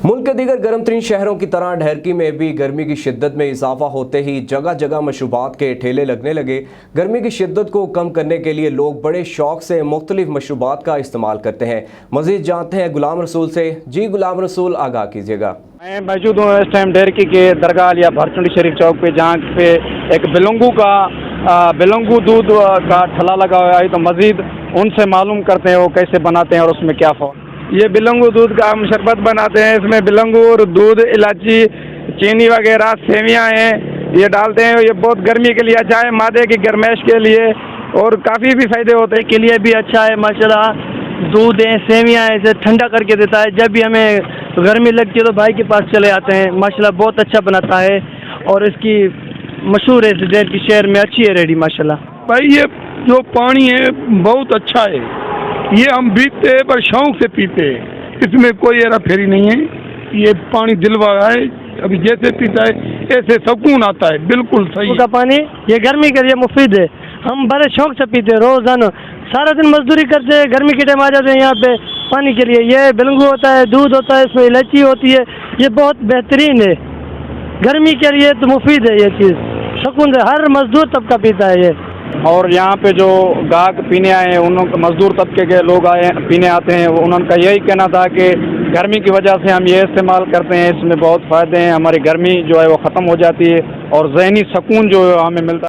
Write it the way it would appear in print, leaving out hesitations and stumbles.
मुल्क के दीगर गर्म तरीन शहरों की तरह ढेरकी में भी गर्मी की शिद्दत में इजाफा होते ही जगह जगह मशरूबात के ठेले लगने लगे। गर्मी की शिद्दत को कम करने के लिए लोग बड़े शौक से मुख्तलिफ मशरूबात का इस्तेमाल करते हैं। मज़ीद जानते हैं गुलाम रसूल से। जी गुलाम रसूल, आगाह कीजिएगा। मैं मौजूद हूँ इस टाइम ढेरकी के दरगाह या भरचुंडी शरीफ चौक पे, जहाँ पे एक बिलंगू दूध का ठला लगा हुआ है। तो मज़ीद उनसे मालूम करते हैं वो कैसे बनाते हैं और उसमें क्या फ़र्क। ये बिलंगू दूध का हम शरबत बनाते हैं। इसमें बिलंगू और दूध, इलायची, चीनी वगैरह, सेवियाँ हैं, ये डालते हैं। ये बहुत गर्मी के लिए अच्छा है, मादे की गर्माइश के लिए, और काफ़ी भी फ़ायदे होते हैं के लिए भी अच्छा है। माशाल्लाह दूध है, सेवियाँ है, इसे ठंडा करके देता है। जब भी हमें गर्मी लगती है तो भाई के पास चले आते हैं। माशाल्लाह बहुत अच्छा बनाता है और इसकी मशहूर है ढेरकी शहर में, अच्छी है रेडी माशाल्लाह। भाई। ये जो पानी है बहुत अच्छा है, ये हम पीते हैं पर शौक से पीते हैं, इसमें कोई हेरा फेरी नहीं है। ये पानी दिलवाला है, अभी जैसे पीता है ऐसे सुकून आता है। बिल्कुल सही का पानी ये गर्मी के लिए मुफीद है, हम बड़े शौक से पीते हैं रोजाना। सारा दिन मजदूरी करते हैं, गर्मी के टाइम आ जाते हैं यहाँ पे पानी के लिए। ये बिलंगू होता है, दूध होता है, इसमें इलायची होती है। ये बहुत बेहतरीन है गर्मी के लिए, तो मुफीद है ये चीज़, सुकून से हर मजदूर तबका पीता है ये। और यहाँ पे जो गाहक पीने आए हैं, उन मजदूर तबके के लोग पीने आते हैं, उनका यही कहना था कि गर्मी की वजह से हम ये इस्तेमाल करते हैं, इसमें बहुत फ़ायदे हैं। हमारी गर्मी जो है वो ख़त्म हो जाती है और ज़हनी सुकून जो है हमें मिलता है।